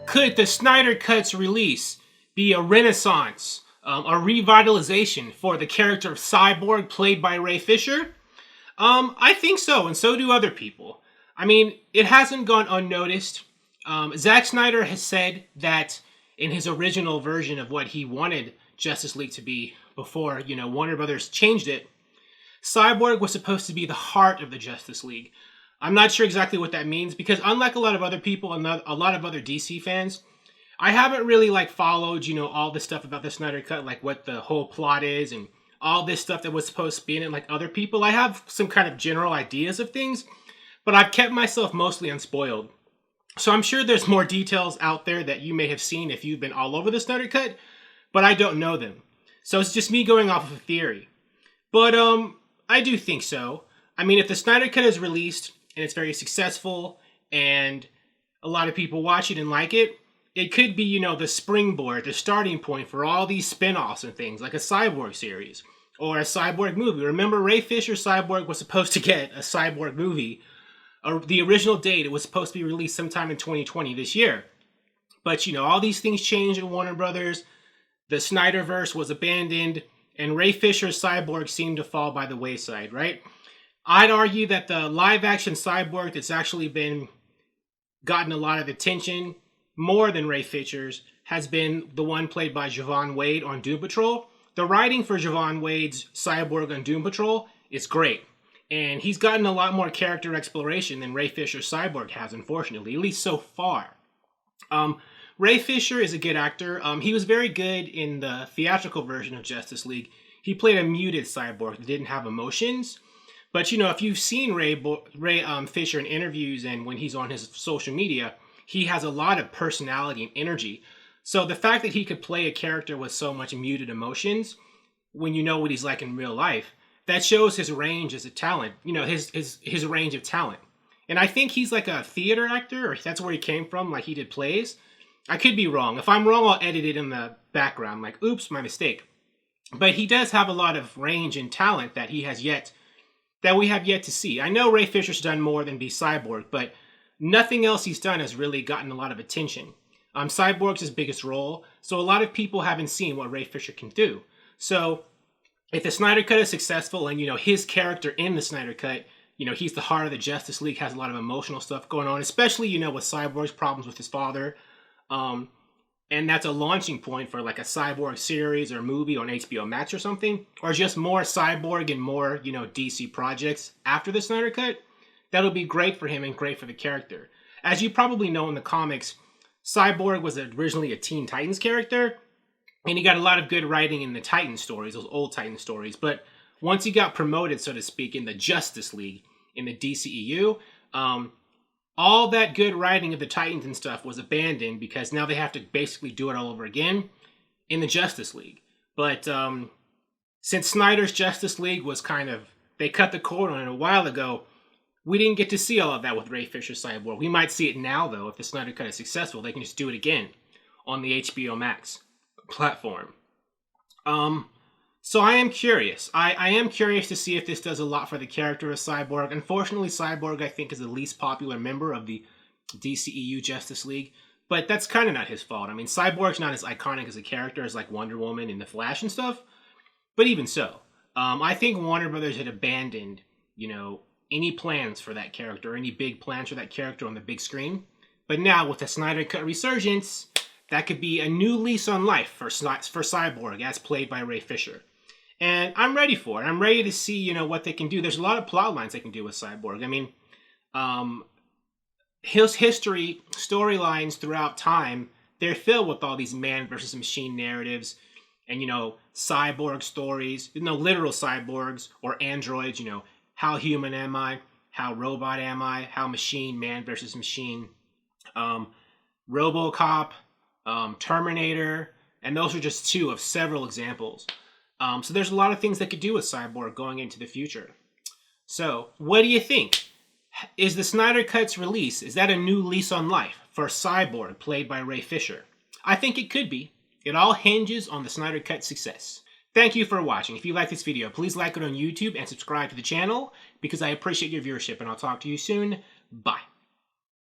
Could the Snyder Cut's release be a renaissance, a revitalization for the character of Cyborg played by Ray Fisher? I think so, and so do other people. I mean, it hasn't gone unnoticed. Zack Snyder has said that in his original version of what he wanted Justice League to be before, Warner Brothers changed it, Cyborg was supposed to be the heart of the Justice League. I'm not sure exactly what that means because unlike a lot of other people and a lot of other DC fans, I haven't really followed, all the stuff about the Snyder Cut, like what the whole plot is and all this stuff that was supposed to be in it like other people. I have some kind of general ideas of things, but I've kept myself mostly unspoiled. So I'm sure there's more details out there that you may have seen if you've been all over the Snyder Cut, but I don't know them. So it's just me going off of a theory. But I do think so. I mean, if the Snyder Cut is released and it's very successful and a lot of people watch it and like it, it could be, the springboard, the starting point for all these spin-offs and things, like a Cyborg series or a Cyborg movie. Remember, Ray Fisher's Cyborg was supposed to get a Cyborg movie. The original date, it was supposed to be released sometime in 2020 this year. But, all these things changed at Warner Brothers. The Snyderverse was abandoned, and Ray Fisher's Cyborg seemed to fall by the wayside, right? I'd argue that the live-action Cyborg that's actually gotten a lot of attention, more than Ray Fisher's, has been the one played by Javon Wade on Doom Patrol. The writing for Javon Wade's Cyborg on Doom Patrol is great. And he's gotten a lot more character exploration than Ray Fisher's Cyborg has, unfortunately, at least so far. Ray Fisher is a good actor. He was very good in the theatrical version of Justice League. He played a muted Cyborg that didn't have emotions. But, if you've seen Ray Fisher in interviews and when he's on his social media, he has a lot of personality and energy. So the fact that he could play a character with so much muted emotions, when you know what he's like in real life, that shows his range as a talent, his range of talent. And I think he's like a theater actor, or that's where he came from, like he did plays. I could be wrong. If I'm wrong, I'll edit it in the background, like, oops, my mistake. But he does have a lot of range and talent that we have yet to see. I know Ray Fisher's done more than be Cyborg, but nothing else he's done has really gotten a lot of attention. Cyborg's his biggest role, so a lot of people haven't seen what Ray Fisher can do. So if the Snyder Cut is successful and, his character in the Snyder Cut, he's the heart of the Justice League, has a lot of emotional stuff going on, especially, with Cyborg's problems with his father. And that's a launching point for like a Cyborg series or movie on HBO Max or something, or just more Cyborg and more, DC projects after the Snyder Cut. That'll be great for him and great for the character. As you probably know in the comics, Cyborg was originally a Teen Titans character, and he got a lot of good writing in the Titan stories, those old Titan stories. But once he got promoted, so to speak, in the Justice League, in the DCEU, all that good writing of the Titans and stuff was abandoned because now they have to basically do it all over again in the Justice League. But since Snyder's Justice League was they cut the cord on it a while ago, we didn't get to see all of that with Ray Fisher's Cyborg. We might see it now, though. If the Snyder Cut is successful, they can just do it again on the HBO Max platform. So I am curious. I am curious to see if this does a lot for the character of Cyborg. Unfortunately, Cyborg, I think, is the least popular member of the DCEU Justice League. But that's kind of not his fault. I mean, Cyborg's not as iconic as a character as like Wonder Woman and The Flash and stuff. But even so, I think Warner Brothers had abandoned, any plans for that character, any big plans for that character on the big screen. But now, with the Snyder Cut resurgence, that could be a new lease on life for Cyborg, as played by Ray Fisher. And I'm ready for it. I'm ready to see, what they can do. There's a lot of plot lines they can do with Cyborg. I mean, his history, storylines throughout time, they're filled with all these man versus machine narratives and, cyborg stories, literal cyborgs or androids, how human am I? How robot am I? How machine, man versus machine. RoboCop, Terminator, and those are just two of several examples. So there's a lot of things they could do with Cyborg going into the future. So, what do you think? Is the Snyder Cut's release, is that a new lease on life for Cyborg played by Ray Fisher? I think it could be. It all hinges on the Snyder Cut's success. Thank you for watching. If you like this video, please like it on YouTube and subscribe to the channel because I appreciate your viewership, and I'll talk to you soon. Bye.